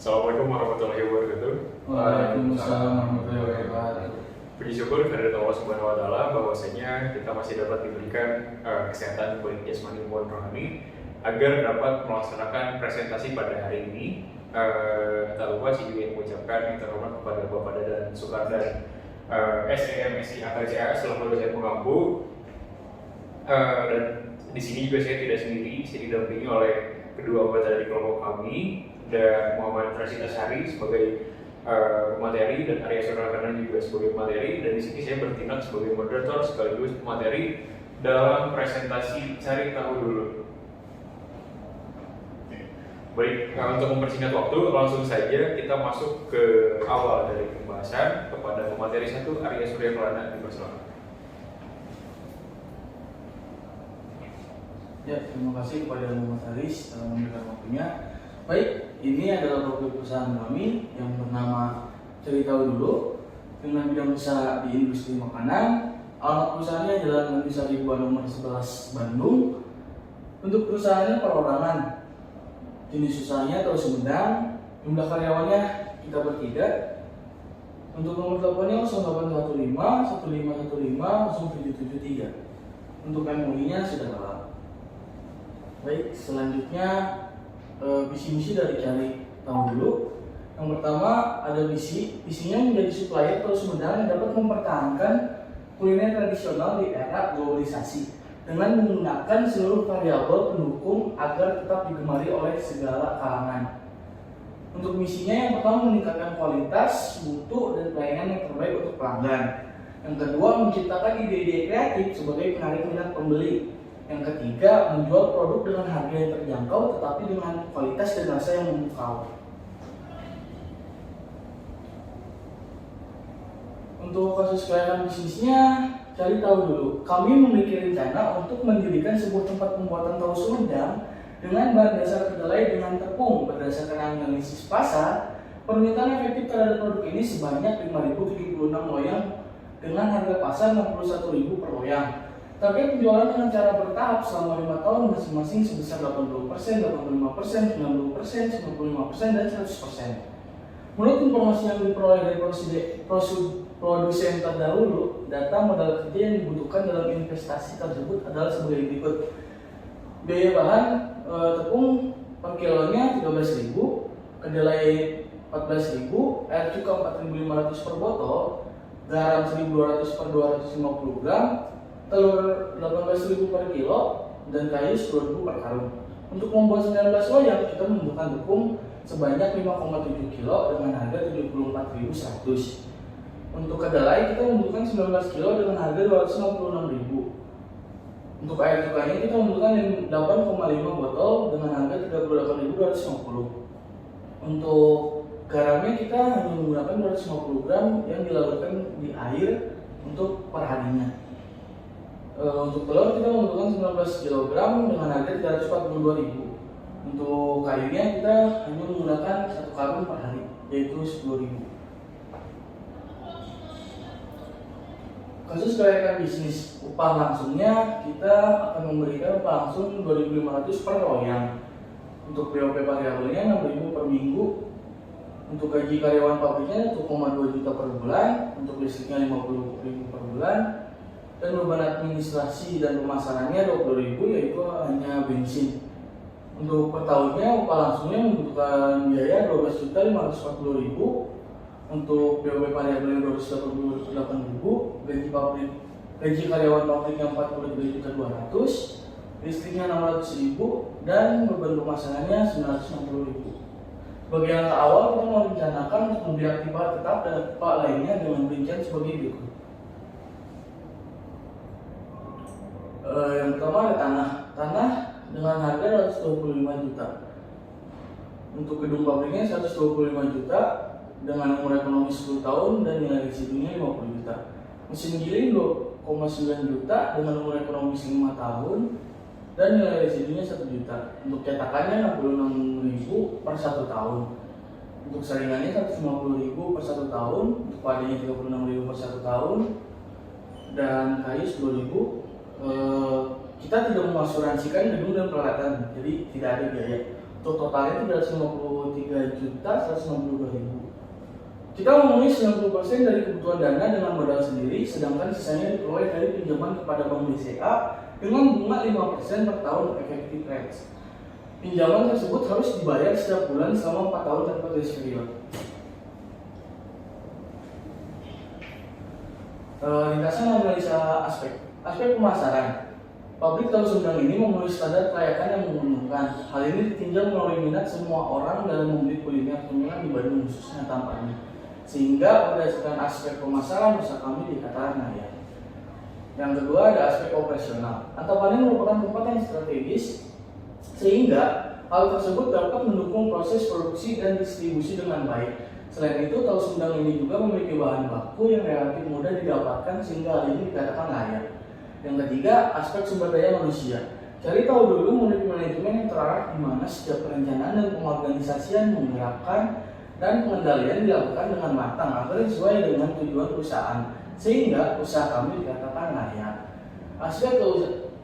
Assalamualaikum warahmatullahi wabarakatuh. Waalaikumsalam warahmatullahi wabarakatuh. Puji syukur kehadirat Allah Subhanahu wa taala bahwasanya kita masih dapat diberikan kesehatan baik jasmani maupun rohani agar dapat melaksanakan presentasi pada hari ini. Tak lupa saya juga mengucapkan yang terhormat kepada Bapak Dadan Soekardan SEM SI AKCA selaku dosen pengampu. Dan di sini juga saya tidak sendiri, saya didampingi oleh kedua anggota dari kelompok kami, dan Muhammad Rashid Ashari sebagai pemateri dan Arya Surakarna juga sebagai pemateri, dan di sini saya bertindak sebagai moderator sekaligus pemateri dalam presentasi cari tahu dulu. Baik, untuk mempersingkat waktu, langsung saja kita masuk ke awal dari pembahasan kepada pemateri 1 Arya Surakarna dipersilakan. Ya, terima kasih kepada Muhammad Aris telah memberikan waktunya. Baik, ini adalah produk perusahaan kami yang bernama Cari Tahu Dulu dengan bidang usaha di industri makanan. Alamat perusahaannya adalah Negeri Sari Buah nomor 11 Bandung. Untuk perusahaannya perorangan, jenis usahanya atau Sumedang, jumlah karyawannya kita bertiga. Untuk nomor teleponnya 0815 1515 0773. Untuk MUI-nya sudah lengkap. Baik, selanjutnya visi misi dari Cari Tahu Dulu. Yang pertama ada visinya menjadi supplier atau Sumedang yang dapat mempertahankan kuliner tradisional di era globalisasi dengan menggunakan seluruh variabel pendukung agar tetap digemari oleh segala kalangan. Untuk misinya yang pertama meningkatkan kualitas, mutu, dan pelayanan yang terbaik untuk pelanggan. Yang kedua menciptakan ide-ide kreatif sebagai penarik minat pembeli. Yang ketiga, menjual produk dengan harga yang terjangkau tetapi dengan kualitas dan rasa yang memukau. Untuk kasus kelayakan bisnisnya, Cari Tahu Dulu. Kami memiliki rencana untuk mendirikan sebuah tempat pembuatan tahu Sumedang dengan bahan dasar kedelai dengan tepung. Berdasarkan analisis pasar, permintaan efektif terhadap produk ini sebanyak 5.076 loyang dengan harga pasar 61.000 per loyang. Target penjualan dengan cara bertahap selama 5 tahun masing-masing sebesar 80%, 85%, 90%, 95%, dan 100%. Menurut informasi yang diperoleh dari produsen terdahulu, data modal kerja yang dibutuhkan dalam investasi tersebut adalah sebagai berikut. Biaya bahan tepung per kilonya 13.000, kedelai 14.000, air cuka 4.500 per botol, garam 1.200 per 250 gram, telur 18.000 per kilo, dan kayu 10.000 per karung. Untuk membuat 19 loyang, kita membutuhkan tepung sebanyak 5,7 kilo dengan harga 74.100. Untuk kedelai, kita membutuhkan 19 kilo dengan harga 256.000. Untuk air cukanya, kita membutuhkan 8,5 botol dengan harga 38.250. Untuk garamnya, kita hanya menggunakan 250 gram yang dilarutkan di air untuk perharinya. Untuk telur kita membutuhkan 19 kg dengan harga 342.000. Untuk kayunya kita hanya menggunakan 1 karung per hari, yaitu 10.000. Kasus kelayakan bisnis, upah langsungnya kita akan memberikan upah langsung 2.500 per loyang. Untuk BOP variabelnya 6.000 per minggu. Untuk gaji karyawan pabriknya 1,2 juta per bulan. Untuk listriknya 50.000 per bulan. Dan beban administrasi dan pemasarannya 20.000, yaitu hanya bensin. Untuk per tahunnya upah langsungnya membutuhkan biaya 12.540.000. Untuk BOP variabelnya 288.000, gaji karyawan pabriknya 43.200, listriknya 600.000, dan beban pemasarannya 960.000. Sebagai langkah awal, kita merencanakan untuk membeli aktiva tetap dan aktiva lainnya dengan rincian sebagai berikut. Yang pertama ada tanah dengan harga 125 juta. Untuk gedung pabriknya 125 juta dengan umur ekonomi 10 tahun dan nilai resikonya 50 juta. Mesin giling 2,9 juta dengan umur ekonomi 5 tahun dan nilai resikonya 1 juta. Untuk cetakannya 66.000 per 1 tahun. Untuk saringannya 150.000 per 1 tahun. Untuk padanya 36.000 per 1 tahun. Dan kayu 10.000. Kita tidak mengasuransikan gedung dan peralatan, jadi tidak ada biaya. Untuk totalnya 353.162.000. Kita memenuhi 90% dari kebutuhan dana dengan modal sendiri, sedangkan sisanya diperoleh dari pinjaman kepada Bank BCA dengan bunga 5% per tahun effective rate. Pinjaman tersebut harus dibayar setiap bulan selama 4 tahun tanpa grace period. Ringkasan analisa aspek pemasaran. Pabrik tahu Sumedang ini memenuhi standar kelayakan yang menguntungkan. Hal ini ditinjau melalui minat semua orang dalam membeli kuliner cemilan di Bandung, khususnya Tampani. Sehingga berdasarkan aspek pemasaran usaha kami dikatakan layak. Yang kedua ada aspek operasional. Antapani merupakan tempat yang strategis sehingga hal tersebut dapat mendukung proses produksi dan distribusi dengan baik. Selain itu, tahu Sumedang ini juga memiliki bahan baku yang relatif mudah didapatkan sehingga hal ini dikatakan layak. Yang ketiga, aspek sumber daya manusia. Cari tahu dulu memiliki manajemen yang terarah di mana setiap perencanaan dan pengorganisasian menggerakkan dan pengendalian dilakukan dengan matang agar sesuai dengan tujuan perusahaan sehingga usaha kami dikatakan layak.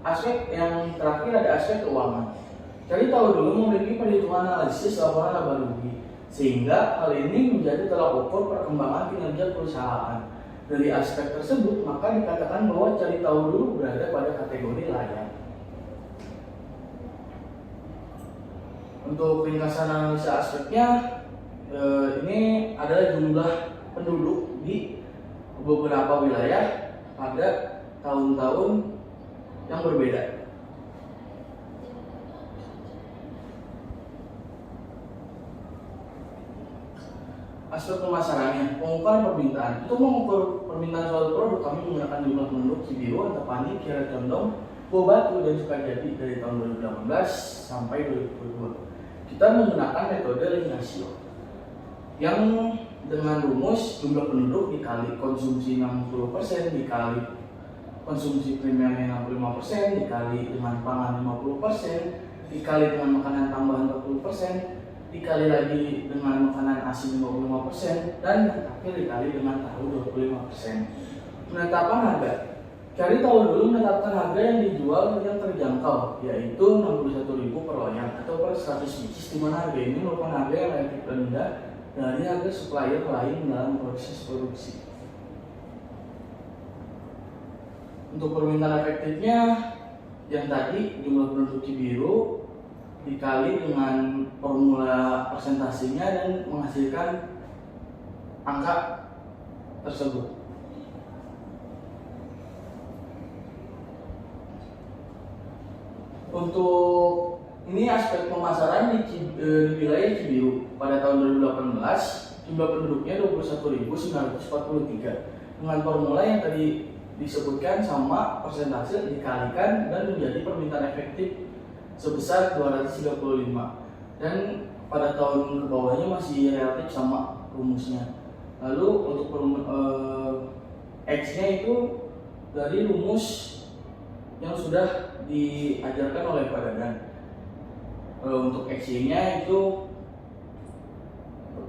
Aspek yang terakhir ada aspek keuangan. Cari tahu dulu memiliki perhitungan analisis laporan laba rugi sehingga hal ini menjadi tolak ukur perkembangan kinerja perusahaan. Dari aspek tersebut maka dikatakan bahwa cari tahu dulu berada pada kategori layak. Untuk ringkasan analisa aspeknya, ini adalah jumlah penduduk di beberapa wilayah pada tahun-tahun yang berbeda. Aspek pemasarannya, pengukuran permintaan. Untuk mengukur permintaan suatu produk, kami menggunakan jumlah penduduk Cibiru, Antapani, Kiara Condong, Buah Batu, dan Sukajadi dari tahun 2018 sampai 2022. Kita menggunakan metode Ring Ratio yang dengan rumus jumlah penduduk dikali konsumsi 60% dikali konsumsi primernya 65% dikali dengan pangan 50% dikali dengan makanan tambahan 40% dikali lagi dengan makanan asin 55% dan yang terakhir dikali dengan tahu 25%. Penetapan harga. Cari tahu dulu menetapkan harga yang dijual yang terjangkau, yaitu 61.000 per loyang atau per 100 biji, di mana harga ini merupakan harga yang relatif rendah dari harga supplier lain dalam proses produksi. Untuk permintaan efektifnya, yang tadi jumlah penduduk Cibiru dikali dengan formula persentasenya dan menghasilkan angka tersebut. Untuk ini aspek pemasaran di wilayah Cibiru pada tahun 2018 jumlah penduduknya 21.943 dengan formula yang tadi disebutkan sama persentase dikalikan dan menjadi permintaan efektif sebesar 235 dan pada tahun ke bawahnya masih relatif sama rumusnya. Lalu untuk X-nya itu dari rumus yang sudah diajarkan oleh Pak Dadan. Untuk X-nya itu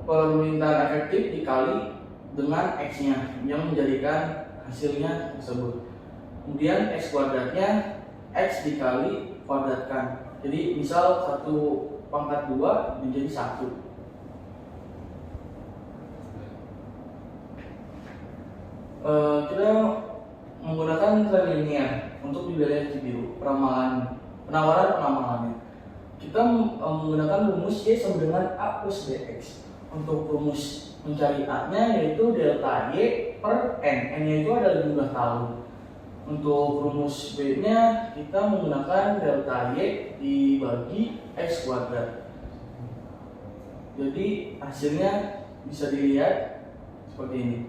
permintaan efektif dikali dengan X-nya yang menjadikan hasilnya tersebut. Kemudian X kuadratnya X dikali kuadratkan. Jadi misal 1 pangkat 2 menjadi 1. Kita menggunakan tren linear untuk di wilayah Cibiru, penawaran pengamalannya. Kita menggunakan rumus Y sama dengan A plus BX. Untuk rumus mencari A-nya yaitu delta Y per N. N-nya itu adalah jumlah tahun. Untuk rumus B-nya kita menggunakan delta Y dibagi X kuadrat. Jadi hasilnya bisa dilihat seperti ini.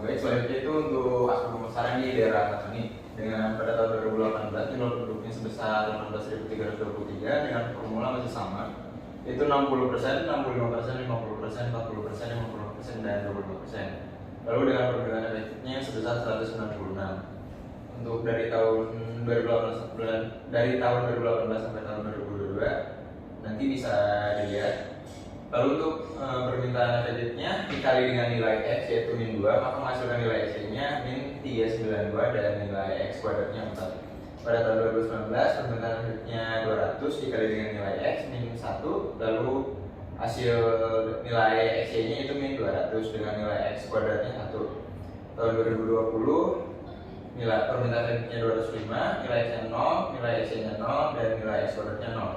Baik, selanjutnya itu untuk aspek pemasaran di daerah Antapani dengan pada tahun 2018 jumlah penduduknya sebesar 16.323 dengan formula masih sama, yaitu 60%, 65%, 50%, 40%, 50%, dan 25%. Lalu dengan permintaan efektifnya sebesar 196. Untuk dari tahun 2018 sampai tahun 2022 nanti bisa dilihat. Lalu untuk permintaan efektifnya dikali dengan nilai X yaitu min 2, maka menghasilkan nilai X-nya min 392 dan nilai X kuadratnya 4. pada tahun 2019 permintaan efektifnya 200 dikali dengan nilai X min 1, lalu hasil nilai X nya itu min 200 dengan nilai X kuadratnya 1. Tahun 2020 nilai permintaan efektifnya 205, nilai X nya 0, nilai X nya 0, dan nilai X kuadratnya 0.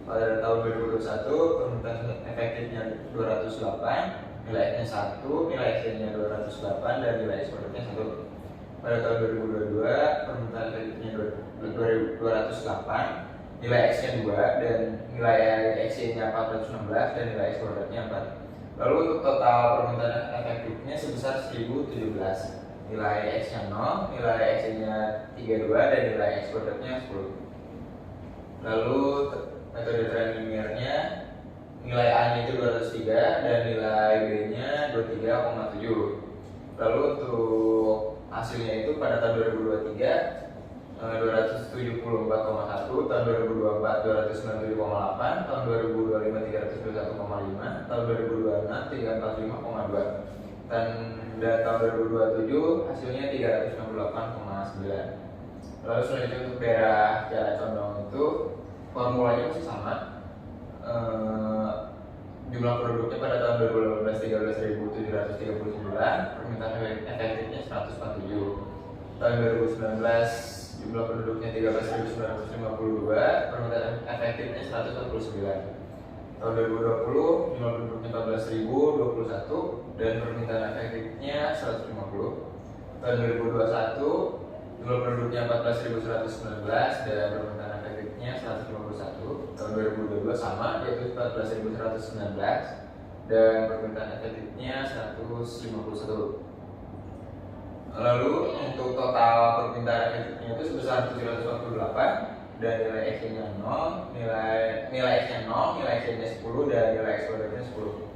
Pada tahun 2021 permintaan efektifnya 208, nilai X nya 1, nilai X nya 208, dan nilai X kuadratnya 1. Pada tahun 2022 permintaan efektifnya 208, nilai X nya 2, dan nilai X nya 416, dan nilai X kuadratnya 4. Lalu untuk total permintaan efektifnya sebesar 1017, nilai X nya 0, nilai X nya 32, dan nilai X kuadratnya 10. Lalu metode trilinearnya, nilai A nya itu 203 dan nilai B nya 23,7. Lalu untuk hasilnya itu pada tahun 2023 274,1, tahun 2024 297,8, tahun 2025 321,5, tahun 2026 345,2, dan tahun 2027 hasilnya 368,9. Lalu selanjutnya untuk daerah Kiara Condong itu formulanya masih sama. Jumlah penduduknya pada tahun 2018 13.739, permintaan efektifnya 147. Tahun 2019 jumlah penduduknya 13.952, permintaan efektifnya 149. Tahun 2020 jumlah penduduknya 14.021 dan permintaan efektifnya 150. Tahun 2021 jumlah penduduknya 14.119 dan permintaan efektifnya 151. Tahun 2022 sama, yaitu 14.119 dan permintaan efektifnya 151. Lalu untuk total permintaan efektifnya itu sebesar 748 dan nilai X nya 0, nilai X nya 0, nilai X nya 10, dan nilai X kuadratnya 10.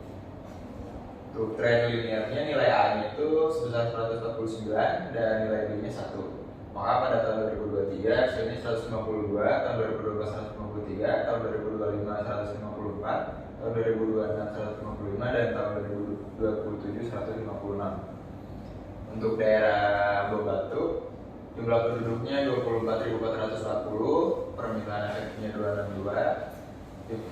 Untuk tren linearnya nilai A nya itu sebesar 149 dan nilai B nya 1. Maka pada tahun 2023 hasilnya 152, tahun 2022 153, tahun 2025 154, tahun 2026 155, dan tahun 2027 156. Untuk daerah Bobatu jumlah penduduknya 24.440, permintaan efektifnya 262.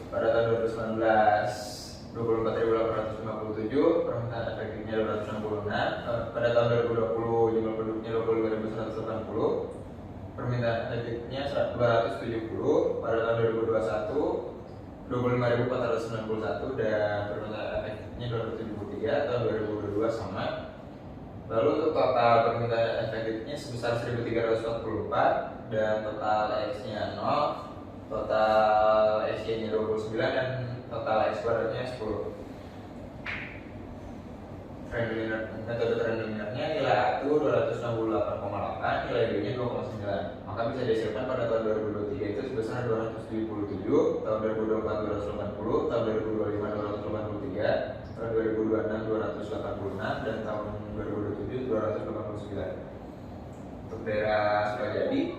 Pada tahun 2019 24.857, permintaan efektifnya 266. Pada tahun 2020 jumlah penduduknya 25.180, permintaan efektifnya 270. Pada tahun 2021 25.491 dan permintaan efektifnya 273. Tahun 2022 sama. Lalu untuk total permintaan efektifnya sebesar 1.344 dan total X nya 0, total X nya 29, dan total X kuadratnya 10. Metode trend linearnya nilai A itu 268,8, nilai B nya 2,9. Maka bisa dihasilkan pada tahun 2023 itu sebesar 277, tahun 2024 280, tahun 2025 283, tahun 2026 286, dan tahun 2027 289. Untuk daerah Sukajadi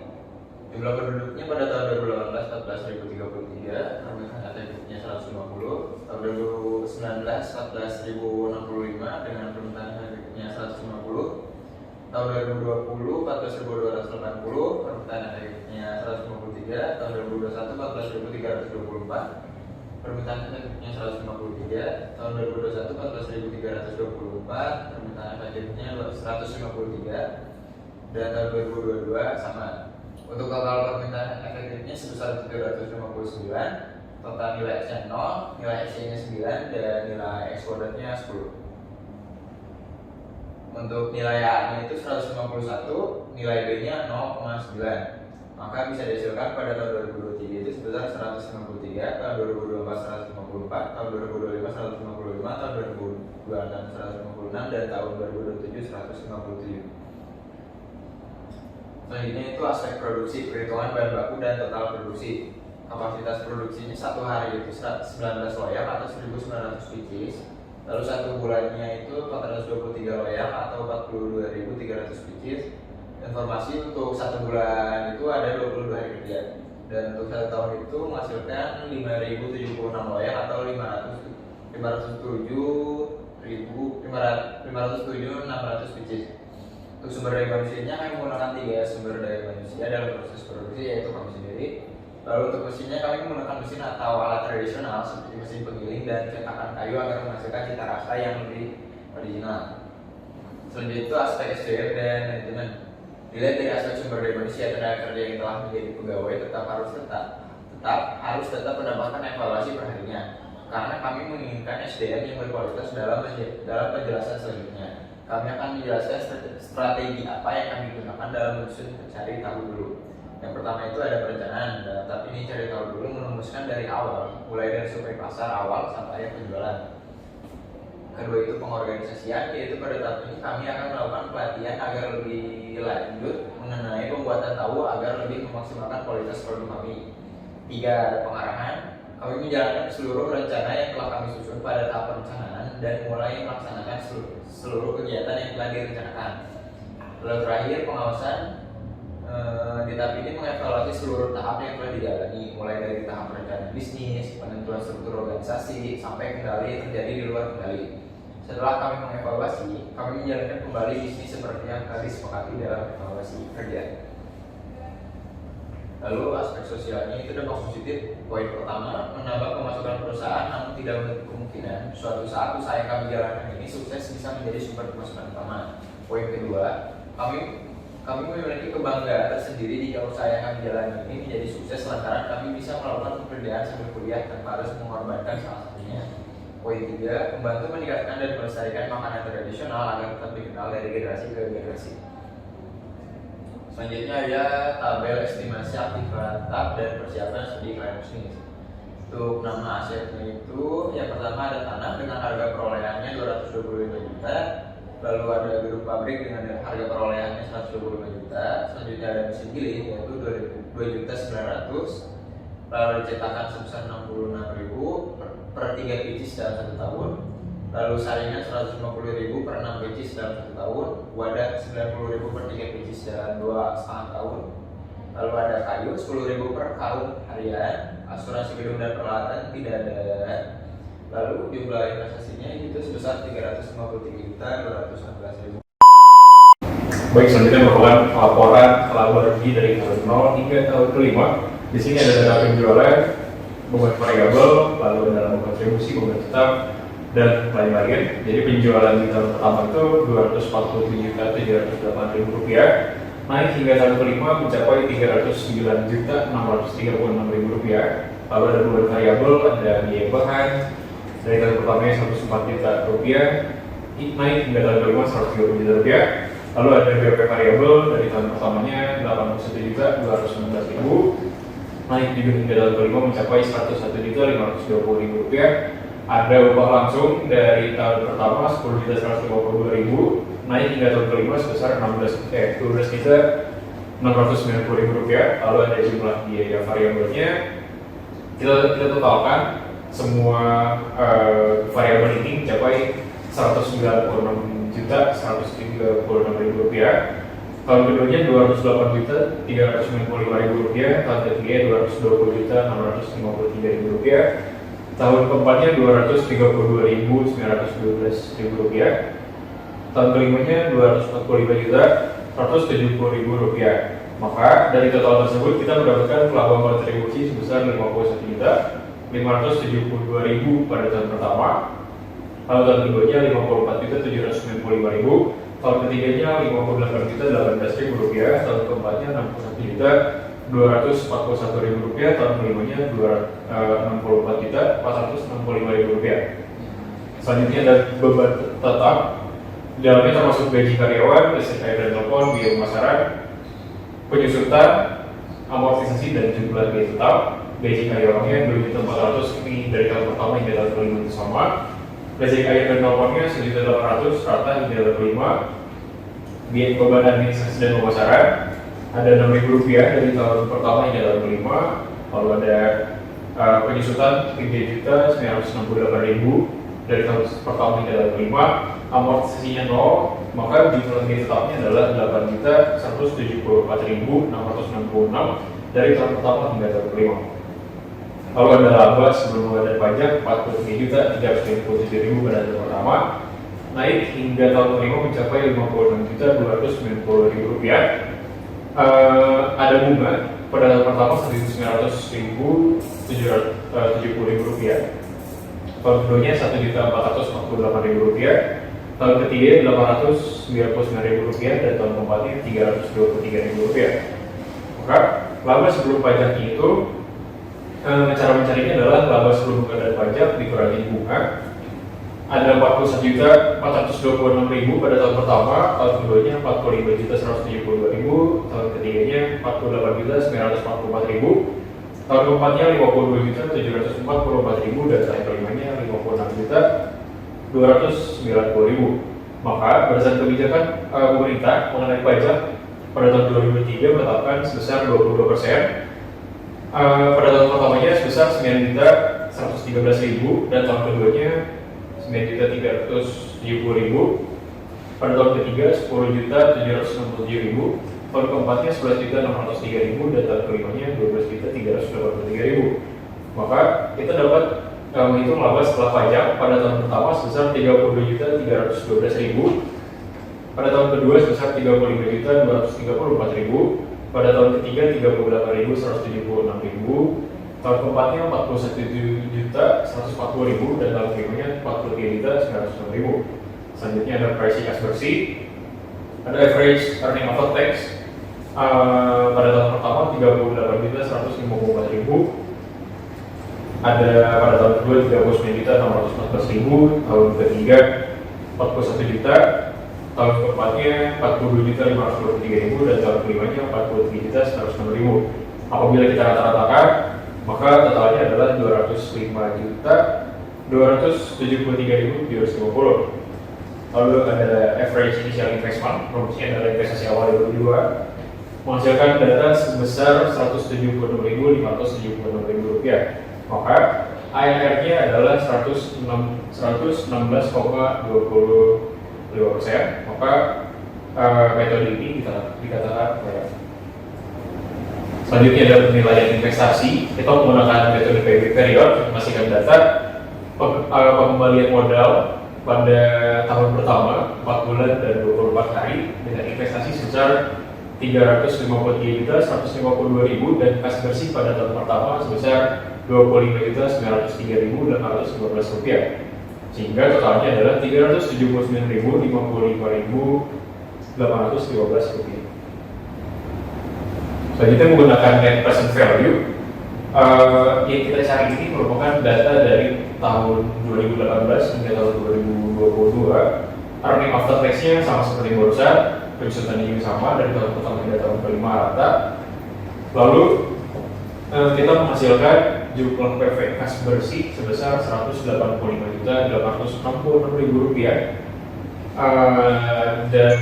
jumlah penduduknya pada tahun 2018 14.033, permintaan efektifnya 150. Tahun 2019 14.065 dengan permintaan efektifnya 150. Tahun 2020 14.280, permintaan efektifnya 153. Tahun 2021 14.324, permintaan efektifnya 153. Tahun 2021 14.324, permintaan efektifnya 153. Dan tahun 2022 sama. Untuk total permintaan efektifnya sebesar 759, total nilai X nya 0, nilai X nya 9, dan nilai X kuadratnya 10. Untuk nilai A nya itu 151, nilai B nya 0,9. Maka bisa dihasilkan pada tahun 2023 itu sebesar 153, tahun 2024 154, tahun 2025 155, tahun 2026 156, dan tahun 2027 157. Selanjutnya itu aspek produksi, perhitungan bahan baku dan total produksi. Kapasitas produksinya satu hari itu 19 loyang atau 1.900 pieces. Lalu satu bulannya itu 423 loyang atau 42.300 pieces. Informasi untuk satu bulan itu ada 22 hari kerja. Dan untuk satu tahun itu menghasilkan 5.076 loyang atau 507.600 pieces. Untuk sumber daya manusianya kami menggunakan 3 sumber daya manusia dalam proses produksi, yaitu kami sendiri. Lalu untuk mesinnya kami menggunakan mesin atau alat tradisional seperti mesin penggiling dan cetakan kayu agar menghasilkan cita rasa yang lebih original. Selanjutnya itu aspek SDM dan manajemen. Dilihat dari aspek sumber daya manusia, tenaga kerja yang telah menjadi pegawai harus tetap mendapatkan evaluasi perharinya, karena kami menginginkan SDM yang berkualitas dalam penjelasan selanjutnya. Kami akan menjelaskan strategi apa yang kami gunakan dalam menyusun cari tahu dulu. Yang pertama itu ada perencanaan. Dalam tahap ini cari tahu dulu merumuskan dari awal, mulai dari survei pasar awal sampai penjualan. Kedua itu pengorganisasian, yaitu pada tahap ini kami akan melakukan pelatihan agar lebih lanjut mengenai pembuatan tahu agar lebih memaksimalkan kualitas produk kami. 3 ada pengarahan. Kami menjalankan seluruh rencana yang telah kami susun pada tahap perencanaan dan mulai melaksanakan seluruh kegiatan yang telah direncanakan. Lalu terakhir pengawasan. Di tahap ini mengevaluasi seluruh tahap yang telah dijalani, mulai dari tahap perencanaan bisnis, penentuan struktur organisasi, sampai kendali yang terjadi di luar kendali. Setelah kami mengevaluasi, kami menjalankan kembali bisnis seperti yang telah disepakati dalam evaluasi kerja. Lalu aspek sosialnya itu dampak positif. Poin pertama, menambah pemasukan perusahaan, namun tidak menutup kemungkinan suatu saat usaha yang kami jalankan ini sukses bisa menjadi sumber pemasukan utama. Poin kedua, kami memiliki kebanggaan tersendiri jika usaha yang kami jalani ini menjadi sukses lantaran kami bisa melakukan pekerjaan sambil kuliah tanpa harus mengorbankan salah satunya. Poin 3, membantu meningkatkan dan melestarikan makanan tradisional agar tetap dikenal dari generasi ke generasi. Selanjutnya ada tabel estimasi aktivitas dan persiapan studi klien bisnis. Untuk nama asetnya itu, yang pertama ada tanah dengan harga perolehannya 225 juta. Lalu ada gedung pabrik dengan harga perolehannya 125 juta. Selanjutnya ada mesin giling yaitu 2.900.000. Lalu cetakan sebesar 66.000 per 3 pieces dalam 1 tahun. Lalu saringan 150.000 per 6 pieces dalam 1 tahun. Wadah 90.000 per 3 pieces dalam 2,5 tahun. Lalu ada kayu 10.000 per karung harian. Asuransi gedung dan peralatan tidak ada. Lalu jumlah investasinya itu sebesar 353.216.000. Baik, selanjutnya merupakan laporan laba rugi dari tahun 0 hingga tahun kelima. Di sini ada data penjualan, beban variabel, lalu ada laba kontribusi, beban tetap, dan lain-lain. Jadi penjualan di tahun pertama itu Rp247.708.000, naik hingga tahun kelima mencapai Rp309.636.000. Lalu ada beban variabel, ada biaya bahan. Dari tahun pertamanya Rp104 juta, naik hingga tahun kelima Rp130 juta. Lalu ada BOP variabel dari tahun pertamanya Rp81.219.000, naik juga hingga tahun kelima mencapai Rp101.520.000. Ada upah langsung dari tahun pertama Rp10.152.000, naik hingga tahun kelima sebesar Rp12.690.000. Lalu ada jumlah biaya variabelnya, kita totalkan semua variabel ini mencapai Rp196.136.000. Tahun keduanya Rp208.395.000, tahun ketiga Rp220.653.000, tahun keempatnya Rp232.912.000, tahun kelimanya Rp245.170.000. Maka dari total tersebut kita mendapatkan laba kontribusi sebesar Rp51.572.000 pada tahun pertama. Lalu tahun keduanya Rp54.795.000, tahun ketiganya Rp58.018.000, tahun keempatnya Rp61.241.000, tahun kelimanya Rp64.465.000. Selanjutnya ada beban tetap, di dalamnya termasuk gaji karyawan, listrik air dan telepon, biaya pemasaran, penyusutan, amortisasi dan jumlah gaji tetap. Gaji karyawannya Rp2.400.000 ini dari tahun pertama hingga tahun kelima itu sama. Listrik air dan teleponnya Rp1.800.000 rata hingga tahun kelima. Biaya beban administrasi dan pemasaran ada Rp6.000 dari tahun pertama hingga tahun kelima. Lalu ada penyusutan Rp3.968.000 dari tahun pertama hingga tahun kelima. Amortisasinya 0, maka jumlah gaji tetapnya adalah Rp8.174.666 dari tahun pertama hingga tahun kelima. Lalu ada laba sebelum ada pajak Rp43.357.000 pada tahun pertama. naik hingga tahun kelima mencapai Rp56.290.000. Ada bunga pada tahun pertama Rp1.900.770.000, tahun keduanya Rp1.448.000, tahun ketiga Rp899.000, dan tahun keempatnya Rp323.000. Maka laba sebelum pajak itu, cara mencarinya adalah laba sebelum bunga dan pajak dikurangi bunga. Ada Rp45.426.000 pada tahun pertama, tahun keduanya Rp45.172.000, tahun ketiganya Rp48.944.000, tahun keempatnya Rp52.744.000, dan tahun kelimanya Rp56.290.000. Maka berdasarkan kebijakan pemerintah mengenai pajak pada tahun 2003 menetapkan sebesar 22%. Pada tahun pertamanya sebesar Rp9.113.000, dan tahun keduanya Rp9.370.000, pada tahun ketiga Rp10.767.000, tahun keempatnya Rp11.603.000, dan tahun kelimanya Rp12.383.000. Maka kita dapat menghitung laba setelah pajak pada tahun pertama sebesar Rp32.312.000, pada tahun kedua sebesar Rp35.234.000, pada tahun ketiga Rp38.176.000, tahun keempatnya Rp41.140.000, dan tahun kelimanya Rp43.906.000. Selanjutnya ada price kas bersih, ada average earning after tax. Pada tahun pertama Rp38.154.000, ada pada tahun kedua Rp39.614.000, tahun ketiga Rp41 juta, tahun keempatnya Rp42.523.000, dan tahun kelimanya Rp43.106.000. Apabila kita rata-ratakan, maka totalnya adalah Rp205.273.750. Lalu ada average initial investment, proporsinya adalah investasi awal 2002, menghasilkan dana sebesar Rp176.576.000. Maka IRR-nya adalah 116,25%. Maka metode ini dikatakan fair. Selanjutnya adalah penilaian investasi. Kita menggunakan metode payback period, memastikan data pengembalian modal pada tahun pertama 4 bulan dan 24 hari dengan investasi sebesar Rp353.152.000 dan kas bersih pada tahun pertama sebesar Rp25.903.815, sehingga totalnya adalah Rp379.055.815. Selanjutnya menggunakan net present value. Yang kita cari ini merupakan data dari tahun 2018 hingga tahun 2022. Earning after tax-nya sama seperti barusan, penyusutannya juga sama dari tahun pertama hingga tahun kelima rata. Lalu kita menghasilkan jumlah PV kas bersih sebesar Rp185.866.000, dan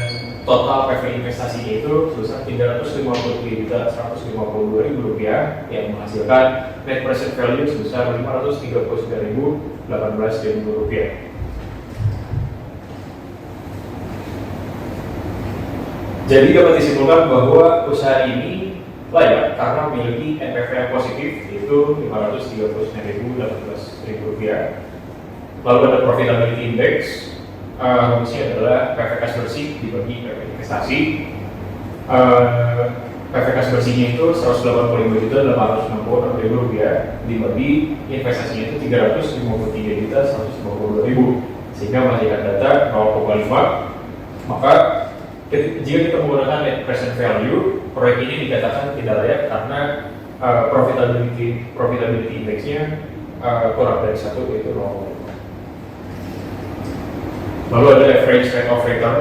total PV investasinya itu sebesar Rp353.152.000 yang menghasilkan net present value sebesar Rp539.018.000. Jadi dapat disimpulkan bahwa usaha ini layak karena memiliki NPV yang positif, yaitu Rp539.018.000. Lalu ada profitability index, rumusnya adalah PV kas bersih dibagi PV investasi. PV kas bersihnya itu Rp185.866.000 dibagi investasinya itu Rp353.152.000, sehingga menghasilkan data 0,5. Maka jika kita menggunakan net present value, proyek ini dikatakan tidak layak karena profitability index-nya kurang dari 1, yaitu 0,5. Lalu ada average rate of return.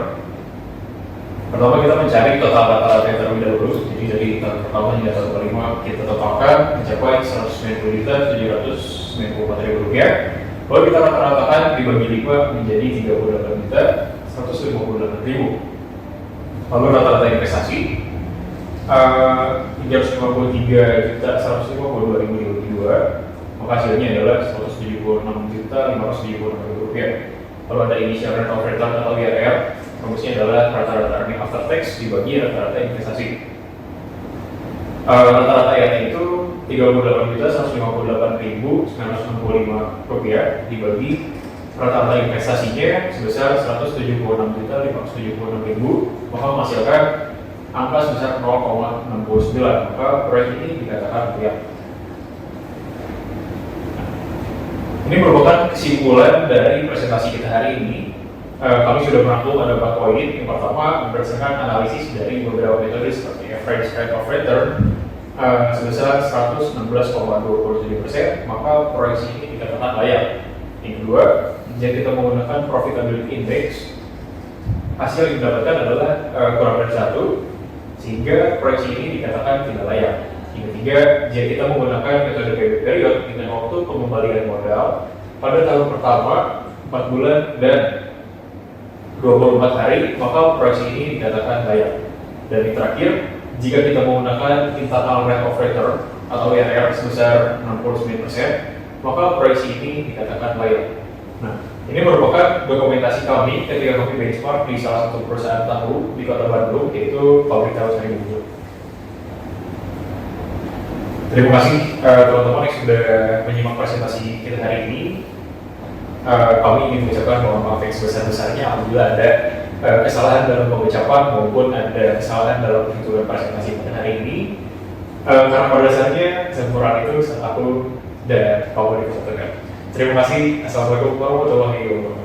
Pertama kita mencari total rata-rata yang terlebih dahulu. Jadi dari tahun pertama hingga tahun kelima kita totalkan mencapai Rp190.794.000. Lalu kita rata-ratakan dibagi 5 menjadi Rp38.158.000. Lalu rata-rata investasi Rp353.152.000, maka hasilnya adalah Rp176.576.000. Lalu ada initial rate of return atau IRR, rumusnya adalah rata-rata earning after tax dibagi rata-rata investasi. Rata-rata IRR itu Rp38.158.965 dibagi rata-rata investasinya sebesar 176.576.000, maka menghasilkan angka sebesar 0,69, maka proyek ini dikatakan layak. Ini merupakan kesimpulan dari presentasi kita hari ini. Kami sudah merangkum ada 4 poin. Yang pertama, berdasarkan analisis dari beberapa metode seperti average rate of return sebesar 116,27%, maka proyeksi ini dikatakan layak. Yang kedua, jika kita menggunakan profitability index, hasil yang didapatkan adalah kurang dari 1, sehingga proyeksi ini dikatakan tidak layak. Yang ketiga, jika kita menggunakan metode payback period dengan waktu pengembalian modal pada tahun pertama 4 bulan dan 24 hari, maka proyeksi ini dikatakan layak. Dan yang terakhir, jika kita menggunakan internal rate of return atau IRR sebesar 69%, maka proyeksi ini dikatakan layak. Nah, ini merupakan dokumentasi kami ketika kami benchmark di salah satu perusahaan tahu di Kota Bandung, yaitu Pabrik Tahu Sari Bubur. Terima kasih teman-teman yang sudah menyimak presentasi kita hari ini. Kami ingin mengucapkan mohon maaf yang sebesar-besarnya apabila ada kesalahan dalam pengucapan maupun ada kesalahan dalam penghitungan presentasi pada hari ini. Karena pada dasarnya sempurna itu saat aku dan kamu difotokan. Terima kasih. Assalamualaikum warahmatullahi wabarakatuh.